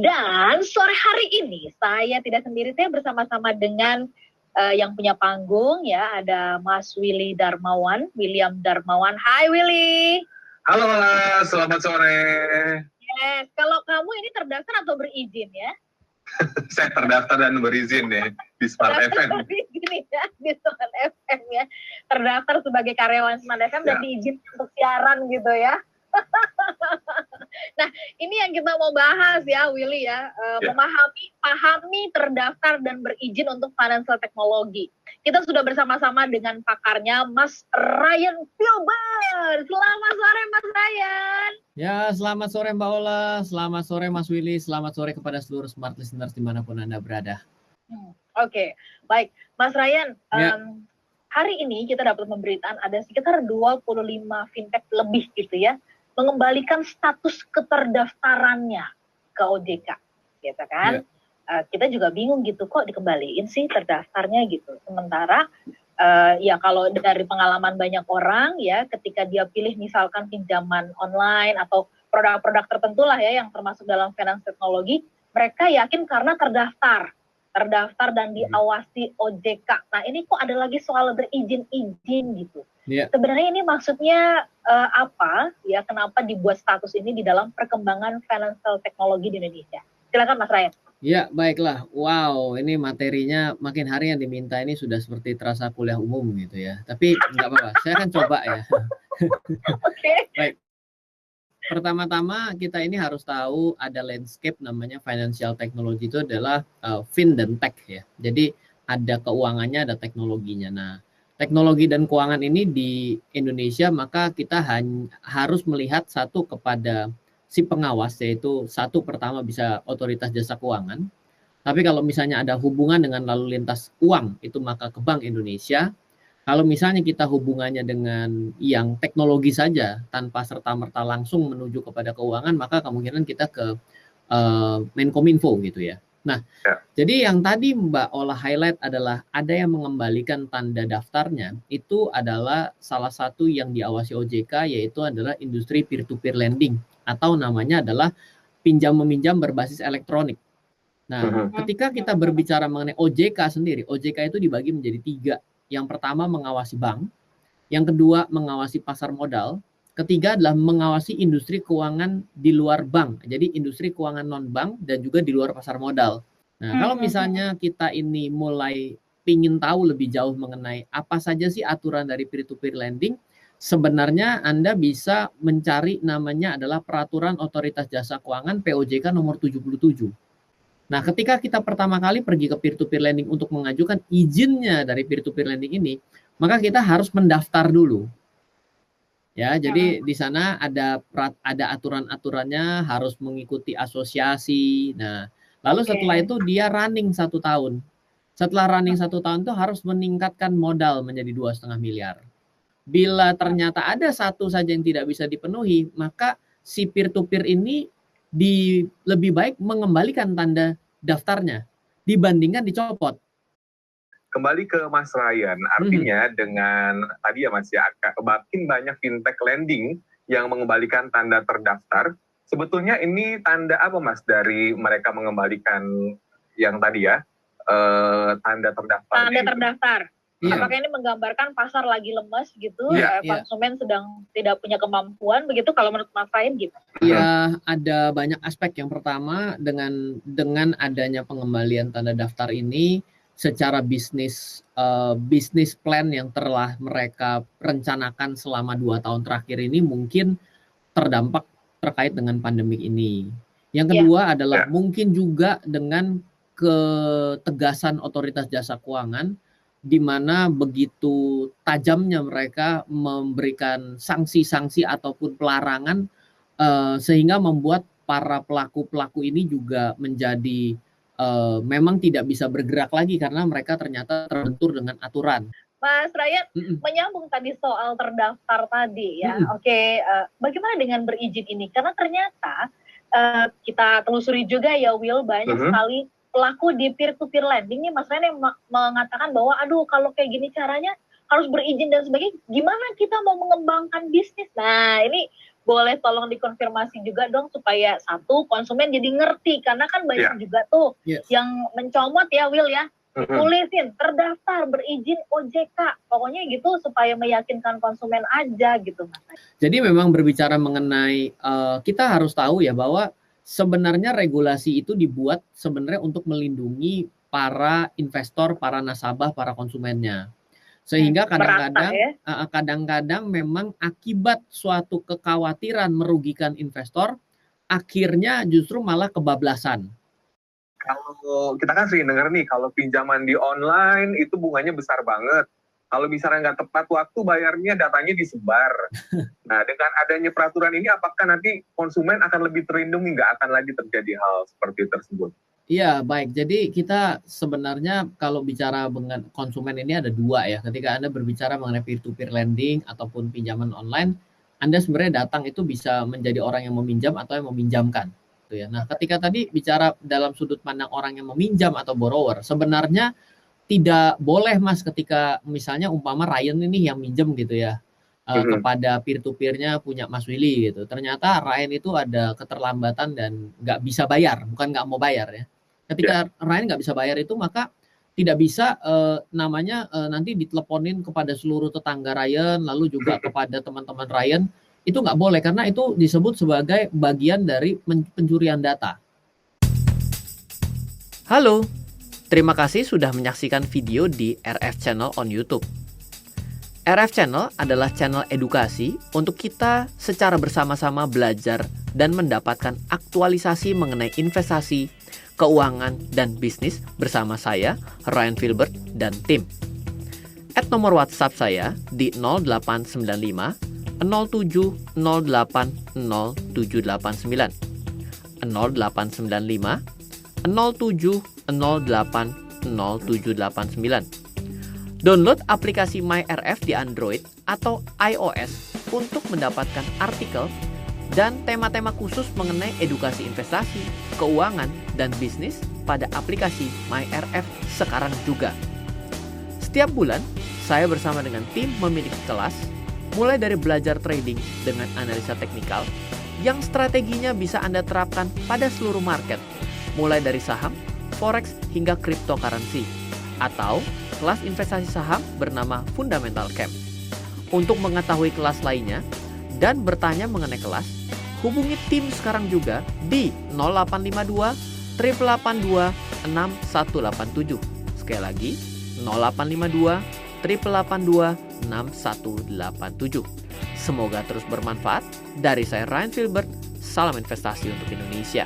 Dan sore hari ini saya tidak sendiri, saya bersama-sama dengan yang punya panggung ya, ada Mas Willy Darmawan, William Darmawan. Hai Willy. Halo, selamat sore. Yes, kalau kamu ini terdaftar atau berizin ya? Saya terdaftar dan berizin ya di Smart FM. Berizin ya, di Smart FM ya. Terdaftar sebagai karyawan Smart FM dan diizin untuk siaran gitu ya. Nah, ini yang kita mau bahas ya, Willy ya. Pahami, terdaftar dan berizin untuk financial teknologi. Kita sudah bersama-sama dengan pakarnya, Mas Ryan Filbert. Selamat sore, Mas Ryan. Ya, selamat sore Mbak Ola, selamat sore Mas Willy, selamat sore kepada seluruh smart listeners dimanapun Anda berada. Oke, baik. Mas Ryan, hari ini kita dapat pemberitaan ada sekitar 25 fintech lebih gitu ya, mengembalikan status keterdaftarannya ke OJK, gitu kan? Kita juga bingung gitu, kok dikembaliin sih terdaftarnya gitu. Sementara ya kalau dari pengalaman banyak orang ya, ketika dia pilih misalkan pinjaman online atau produk-produk tertentu lah ya yang termasuk dalam finance teknologi, mereka yakin karena terdaftar dan diawasi OJK. Nah ini kok ada lagi soal berizin-izin gitu. Sebenarnya ini maksudnya apa ya, kenapa dibuat status ini di dalam perkembangan financial teknologi di Indonesia? Silakan Mas Ryan. Ya, baiklah. Wow, ini materinya makin hari yang diminta ini sudah seperti terasa kuliah umum gitu ya. Tapi nggak apa-apa, saya akan coba ya. Oke. Baik. Pertama-tama kita ini harus tahu ada landscape namanya financial technology, itu adalah fin dan tech ya. Jadi ada keuangannya, ada teknologinya. Nah, teknologi dan keuangan ini di Indonesia maka kita harus melihat satu kepada si pengawas, yaitu satu pertama bisa otoritas jasa keuangan. Tapi kalau misalnya ada hubungan dengan lalu lintas uang itu maka ke Bank Indonesia. Kalau misalnya kita hubungannya dengan yang teknologi saja tanpa serta-merta langsung menuju kepada keuangan, maka kemungkinan kita ke Menkominfo gitu ya. Nah, jadi yang tadi Mbak Ola highlight adalah ada yang mengembalikan tanda daftarnya, itu adalah salah satu yang diawasi OJK, yaitu adalah industri peer-to-peer lending atau namanya adalah pinjam-meminjam berbasis elektronik. Nah, ketika kita berbicara mengenai OJK sendiri, OJK itu dibagi menjadi 3. Yang pertama mengawasi bank, yang kedua mengawasi pasar modal, ketiga adalah mengawasi industri keuangan di luar bank. Jadi industri keuangan non-bank dan juga di luar pasar modal. Nah, kalau misalnya kita ini mulai ingin tahu lebih jauh mengenai apa saja sih aturan dari peer-to-peer lending, sebenarnya Anda bisa mencari namanya adalah Peraturan Otoritas Jasa Keuangan POJK nomor 77. Nah, ketika kita pertama kali pergi ke peer-to-peer lending untuk mengajukan izinnya dari peer-to-peer lending ini, maka kita harus mendaftar dulu. Ya, jadi di sana ada aturan-aturannya, harus mengikuti asosiasi. Nah, lalu setelah itu dia running 1 tahun. Setelah running 1 tahun itu harus meningkatkan modal menjadi 2,5 miliar. Bila ternyata ada satu saja yang tidak bisa dipenuhi, maka si peer-to-peer ini lebih baik mengembalikan tanda daftarnya dibandingkan dicopot. Kembali ke Mas Ryan, artinya dengan tadi ya Mas ya, makin banyak fintech lending yang mengembalikan tanda terdaftar. Sebetulnya ini tanda apa Mas dari mereka mengembalikan yang tadi ya, tanda terdaftar? Tanda terdaftar. Apakah ini menggambarkan pasar lagi lemas gitu, konsumen sedang tidak punya kemampuan begitu, kalau menurut Mas Ryan gitu? Ya, ada banyak aspek. Yang pertama dengan adanya pengembalian tanda daftar ini, secara bisnis plan yang telah mereka rencanakan selama 2 tahun terakhir ini mungkin terdampak terkait dengan pandemik ini. Yang kedua adalah mungkin juga dengan ketegasan otoritas jasa keuangan, di mana begitu tajamnya mereka memberikan sanksi-sanksi ataupun pelarangan, sehingga membuat para pelaku-pelaku ini juga menjadi memang tidak bisa bergerak lagi karena mereka ternyata terbentur dengan aturan. Mas Ryan, menyambung tadi soal terdaftar tadi ya. Bagaimana dengan berizin ini? Karena ternyata kita telusuri juga ya Will, banyak sekali pelaku di peer-to-peer lending nih Mas Ryan yang mengatakan bahwa aduh kalau kayak gini caranya harus berizin dan sebagainya, gimana kita mau mengembangkan bisnis? Nah ini boleh tolong dikonfirmasi juga dong supaya satu konsumen jadi ngerti, karena kan banyak juga tuh yang mencomot ya Will ya, ditulisin terdaftar berizin OJK, pokoknya gitu supaya meyakinkan konsumen aja gitu Mas. Jadi memang berbicara mengenai kita harus tahu ya bahwa sebenarnya regulasi itu dibuat sebenarnya untuk melindungi para investor, para nasabah, para konsumennya. Sehingga kadang-kadang memang akibat suatu kekhawatiran merugikan investor, akhirnya justru malah kebablasan. Kalau kita kan sering dengar nih, kalau pinjaman di online itu bunganya besar banget. Kalau misalnya nggak tepat waktu bayarnya, datanya disebar. Nah, dengan adanya peraturan ini, apakah nanti konsumen akan lebih terlindungi, nggak akan lagi terjadi hal seperti tersebut? Iya, baik. Jadi kita sebenarnya kalau bicara dengan konsumen ini ada dua ya. Ketika Anda berbicara mengenai peer-to-peer lending ataupun pinjaman online, Anda sebenarnya datang itu bisa menjadi orang yang meminjam atau yang meminjamkan. Gitu ya. Nah, ketika tadi bicara dalam sudut pandang orang yang meminjam atau borrower, sebenarnya tidak boleh Mas ketika misalnya umpama Ryan ini yang minjem gitu ya. Kepada peer-to-peernya punya Mas Willy gitu. Ternyata Ryan itu ada keterlambatan dan nggak bisa bayar, bukan nggak mau bayar ya. Ketika Ryan nggak bisa bayar itu, maka tidak bisa nanti diteleponin kepada seluruh tetangga Ryan, lalu juga kepada teman-teman Ryan, itu nggak boleh karena itu disebut sebagai bagian dari pencurian data. Halo, terima kasih sudah menyaksikan video di RF Channel on YouTube. RF Channel adalah channel edukasi untuk kita secara bersama-sama belajar dan mendapatkan aktualisasi mengenai investasi, keuangan, dan bisnis bersama saya, Ryan Filbert, dan tim. Add nomor WhatsApp saya di 0895 07 08 0789 0895 07 08 0789. Download aplikasi MyRF di Android atau iOS untuk mendapatkan artikel dan tema-tema khusus mengenai edukasi investasi, keuangan, dan bisnis pada aplikasi MyRF sekarang juga. Setiap bulan, saya bersama dengan tim memiliki kelas, mulai dari belajar trading dengan analisa teknikal, yang strateginya bisa Anda terapkan pada seluruh market, mulai dari saham, forex, hingga cryptocurrency, atau kelas investasi saham bernama Fundamental Camp. Untuk mengetahui kelas lainnya dan bertanya mengenai kelas, hubungi tim sekarang juga di 0852 882 6187. Sekali lagi, 0852 882 6187. Semoga terus bermanfaat. Dari saya Ryan Filbert, salam investasi untuk Indonesia.